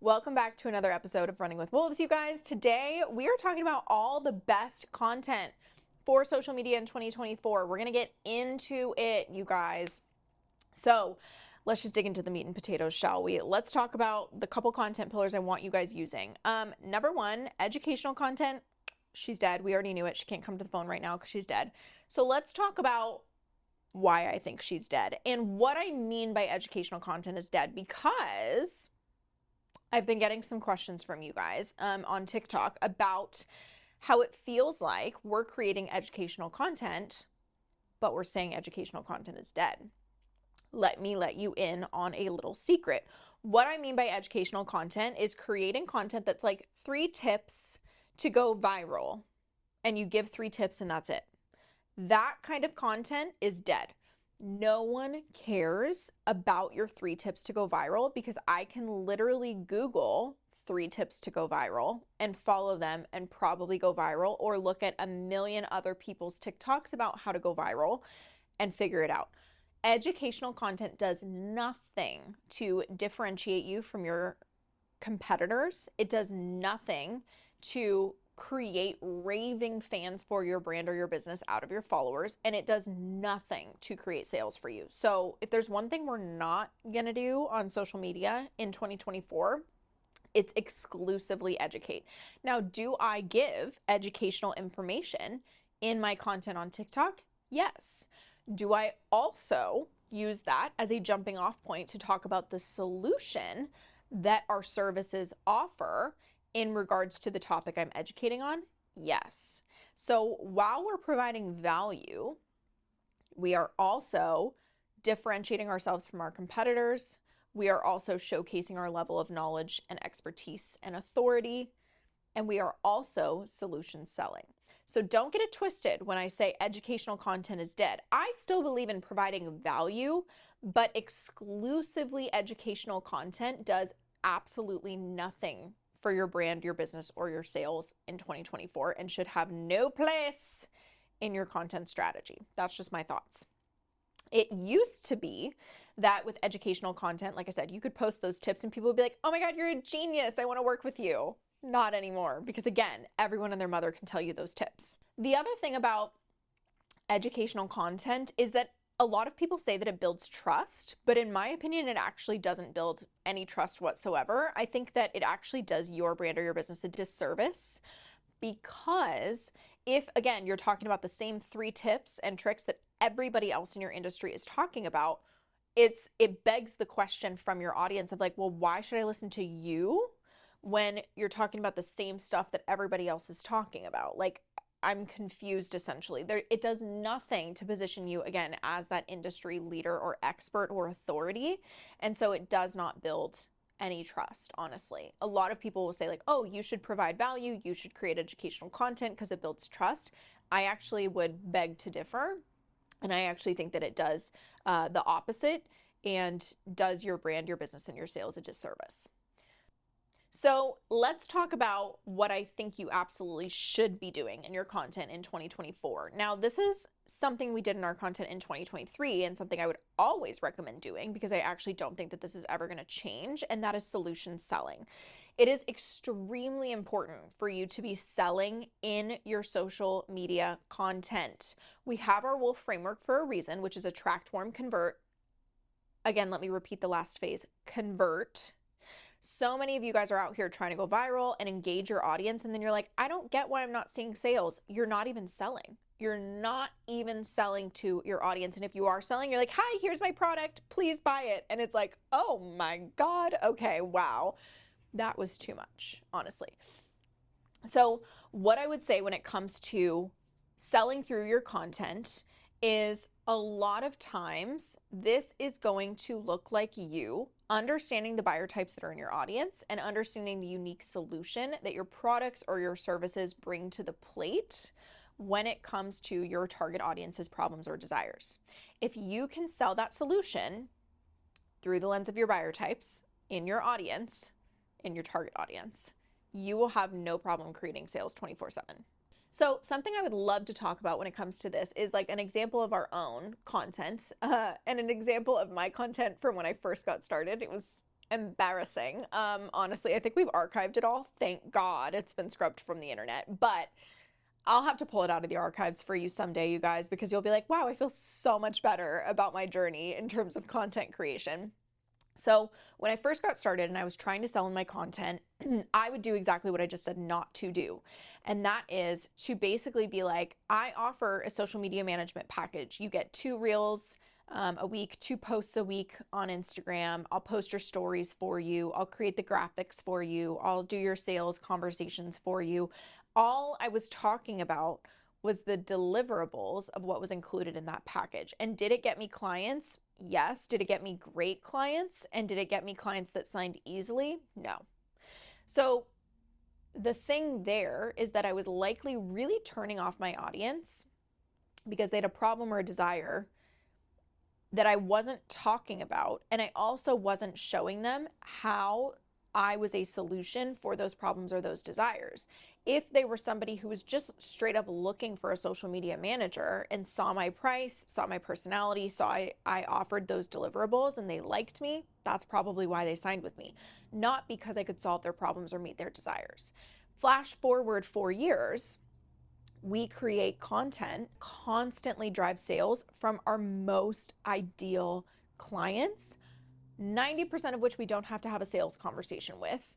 Welcome back to another episode of Running with Wolves, you guys. Today, we are talking about all the best content for social media in 2024. We're going to get into it, you guys. So let's just dig into the meat and potatoes, shall we? Let's talk about the couple content pillars I want you guys using. Number one, educational content. She's dead. We already knew it. She can't come to the phone right now because she's dead. So let's talk about why I think she's dead and what I mean by educational content is dead, because I've been getting some questions from you guys on TikTok about how it feels like we're creating educational content, but we're saying educational content is dead. Let me let you in on a little secret. What I mean by educational content is creating content that's like 3 tips to go viral, and you give 3 tips and that's it. That kind of content is dead. No one cares about your 3 tips to go viral because I can literally Google 3 tips to go viral and follow them and probably go viral, or look at a million other people's TikToks about how to go viral and figure it out. Educational content does nothing to differentiate you from your competitors. It does nothing to create raving fans for your brand or your business out of your followers, and it does nothing to create sales for you. So if there's one thing we're not gonna do on social media in 2024, it's exclusively educate. Now, do I give educational information in my content on TikTok? Yes. Do I also use that as a jumping off point to talk about the solution that our services offer in regards to the topic I'm educating on? Yes. So while we're providing value, we are also differentiating ourselves from our competitors. We are also showcasing our level of knowledge and expertise and authority. And we are also solution selling. So don't get it twisted when I say educational content is dead. I still believe in providing value, but exclusively educational content does absolutely nothing for your brand, your business, or your sales in 2024, and should have no place in your content strategy. That's just my thoughts. It used to be that with educational content, like I said, you could post those tips and people would be like, oh my God, you're a genius. I want to work with you. Not anymore, because again, everyone and their mother can tell you those tips. The other thing about educational content is that a lot of people say that it builds trust, but in my opinion, it actually doesn't build any trust whatsoever. I think that it actually does your brand or your business a disservice, because if, again, you're talking about the same 3 tips and tricks that everybody else in your industry is talking about, it begs the question from your audience of like, well, why should I listen to you when you're talking about the same stuff that everybody else is talking about? Like, I'm confused essentially. It does nothing to position you, again, as that industry leader or expert or authority. And so it does not build any trust, honestly. A lot of people will say like, oh, you should provide value, you should create educational content because it builds trust. I actually would beg to differ. And I actually think that it does the opposite and does your brand, your business, and your sales a disservice. So let's talk about what I think you absolutely should be doing in your content in 2024. Now, this is something we did in our content in 2023 and something I would always recommend doing because I actually don't think that this is ever going to change, and that is solution selling. It is extremely important for you to be selling in your social media content. We have our Wolf framework for a reason, which is attract, warm, convert. Again, let me repeat the last phase, convert. So many of you guys are out here trying to go viral and engage your audience, and then you're like, I don't get why I'm not seeing sales. You're not even selling. You're not even selling to your audience. And if you are selling, you're like, hi, here's my product, please buy it. And it's like, oh my God, okay, wow. That was too much, honestly. So what I would say when it comes to selling through your content is a lot of times this is going to look like you understanding the buyer types that are in your audience and understanding the unique solution that your products or your services bring to the plate when it comes to your target audience's problems or desires. If you can sell that solution through the lens of your buyer types in your audience, in your target audience, you will have no problem creating sales 24/7. So something I would love to talk about when it comes to this is like an example of our own content and an example of my content from when I first got started. It was embarrassing. Honestly, I think we've archived it all. Thank God it's been scrubbed from the internet, but I'll have to pull it out of the archives for you someday, you guys, because you'll be like, wow, I feel so much better about my journey in terms of content creation. So when I first got started and I was trying to sell in my content, I would do exactly what I just said not to do. And that is to basically be like, I offer a social media management package. You get 2 reels a week, 2 posts a week on Instagram. I'll post your stories for you. I'll create the graphics for you. I'll do your sales conversations for you. All I was talking about was the deliverables of what was included in that package. And did it get me clients? Yes. Did it get me great clients? And did it get me clients that signed easily? No. So the thing there is that I was likely really turning off my audience because they had a problem or a desire that I wasn't talking about. And I also wasn't showing them how I was a solution for those problems or those desires. If they were somebody who was just straight up looking for a social media manager and saw my price, saw my personality, saw I offered those deliverables and they liked me, that's probably why they signed with me, not because I could solve their problems or meet their desires. Flash forward 4 years, we create content, constantly drive sales from our most ideal clients, 90% of which we don't have to have a sales conversation with.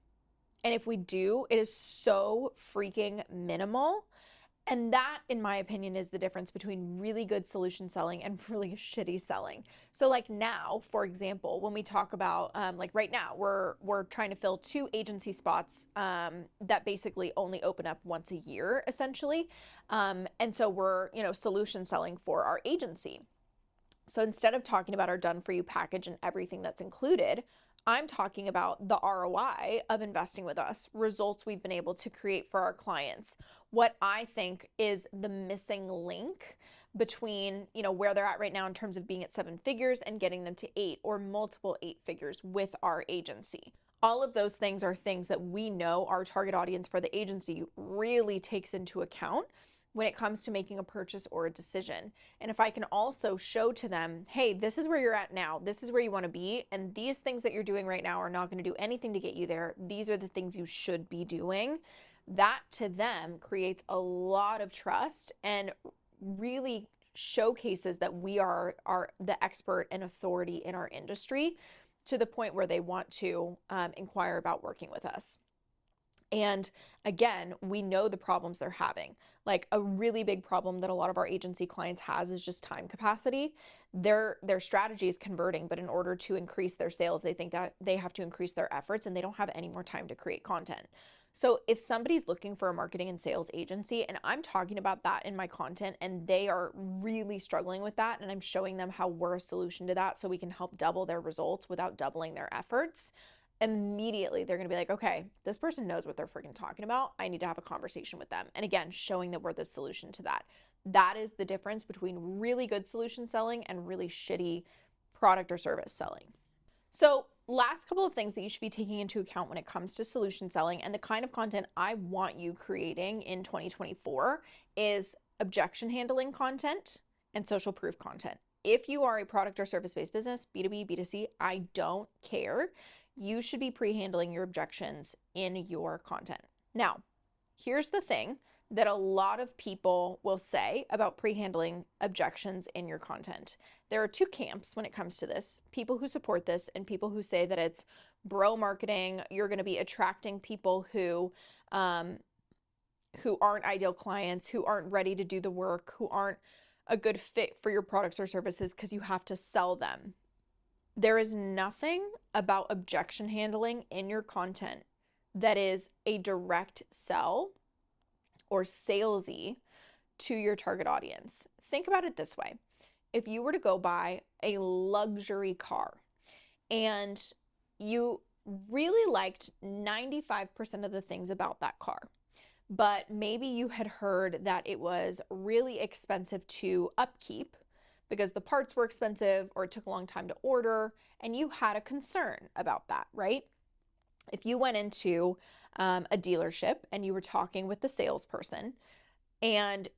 And if we do, it is so freaking minimal. And that, in my opinion, is the difference between really good solution selling and really shitty selling. So like now, for example, when we talk about, like right now, we're trying to fill 2 agency spots that basically only open up once a year, essentially. And so we're, solution selling for our agency. So instead of talking about our done for you package and everything that's included, I'm talking about the ROI of investing with us, results we've been able to create for our clients, what I think is the missing link between, where they're at right now in terms of being at 7 figures and getting them to 8 or multiple 8 figures with our agency. All of those things are things that we know our target audience for the agency really takes into account when it comes to making a purchase or a decision. And if I can also show to them, hey, this is where you're at now, this is where you want to be, and these things that you're doing right now are not going to do anything to get you there. These are the things you should be doing. That to them creates a lot of trust and really showcases that we are the expert and authority in our industry to the point where they want to inquire about working with us. And again, we know the problems they're having. Like a really big problem that a lot of our agency clients has is just time capacity. Their strategy is converting, but in order to increase their sales, they think that they have to increase their efforts and they don't have any more time to create content. So if somebody's looking for a marketing and sales agency, and I'm talking about that in my content and they are really struggling with that, and I'm showing them how we're a solution to that so we can help double their results without doubling their efforts, immediately they're going to be like, okay, this person knows what they're freaking talking about. I need to have a conversation with them. And again, showing that we're the solution to that. That is the difference between really good solution selling and really shitty product or service selling. So last couple of things that you should be taking into account when it comes to solution selling and the kind of content I want you creating in 2024 is objection handling content and social proof content. If you are a product or service-based business, B2B, B2C, I don't care. You should be pre-handling your objections in your content. Now, here's the thing that a lot of people will say about pre-handling objections in your content. There are 2 camps when it comes to this, people who support this and people who say that it's bro marketing. You're going to be attracting people who aren't ideal clients, who aren't ready to do the work, who aren't a good fit for your products or services because you have to sell them. There is nothing about objection handling in your content that is a direct sell or salesy to your target audience. Think about it this way. If you were to go buy a luxury car and you really liked 95% of the things about that car, but maybe you had heard that it was really expensive to upkeep because the parts were expensive or it took a long time to order, and you had a concern about that, right? If you went into a dealership and you were talking with the salesperson and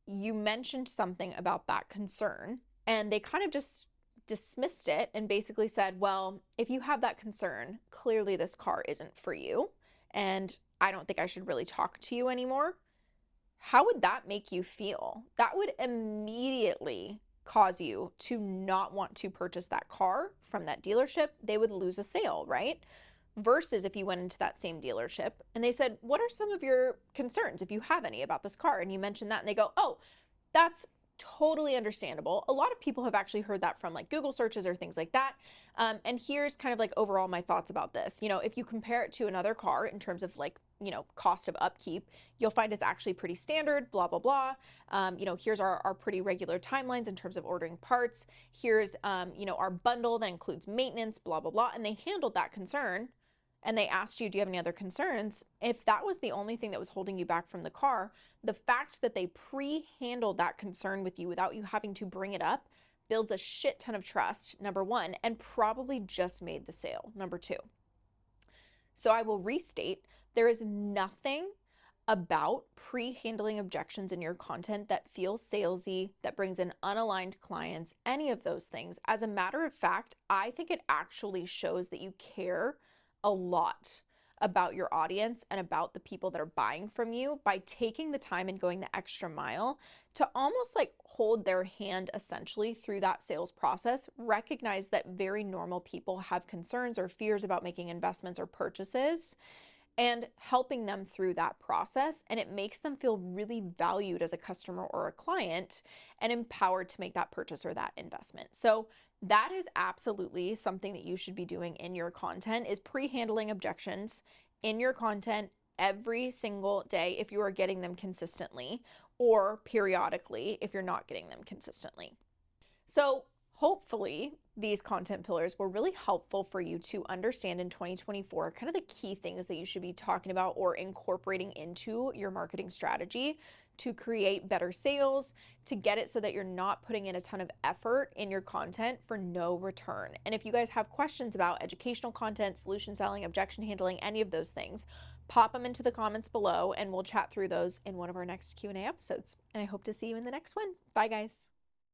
you mentioned something about that concern and they kind of just dismissed it and basically said, well, if you have that concern, clearly this car isn't for you, and I don't think I should really talk to you anymore, how would that make you feel? That would immediately cause you to not want to purchase that car from that dealership. They would lose a sale, right? Versus if you went into that same dealership and they said, what are some of your concerns, if you have any, about this car? And you mentioned that and they go, oh, that's totally understandable. A lot of people have actually heard that from like Google searches or things like that. And here's kind of like overall my thoughts about this. You know, if you compare it to another car in terms of like, you know, cost of upkeep, you'll find it's actually pretty standard, blah, blah, blah. You know, here's our pretty regular timelines in terms of ordering parts. Here's, you know, our bundle that includes maintenance, blah, blah, blah. And they handled that concern. And they asked you, do you have any other concerns? If that was the only thing that was holding you back from the car, the fact that they pre-handled that concern with you without you having to bring it up builds a shit ton of trust, number one, and probably just made the sale, number two. So I will restate, there is nothing about pre-handling objections in your content that feels salesy, that brings in unaligned clients, any of those things. As a matter of fact, I think it actually shows that you care a lot about your audience and about the people that are buying from you by taking the time and going the extra mile to almost like hold their hand essentially through that sales process. Recognize that very normal people have concerns or fears about making investments or purchases, and helping them through that process. And it makes them feel really valued as a customer or a client and empowered to make that purchase or that investment. So that is absolutely something that you should be doing in your content, is pre-handling objections in your content every single day if you are getting them consistently, or periodically if you're not getting them consistently. So hopefully these content pillars were really helpful for you to understand in 2024, kind of the key things that you should be talking about or incorporating into your marketing strategy to create better sales, to get it so that you're not putting in a ton of effort in your content for no return. And if you guys have questions about educational content, solution selling, objection handling, any of those things, pop them into the comments below and we'll chat through those in one of our next Q&A episodes. And I hope to see you in the next one. Bye, guys.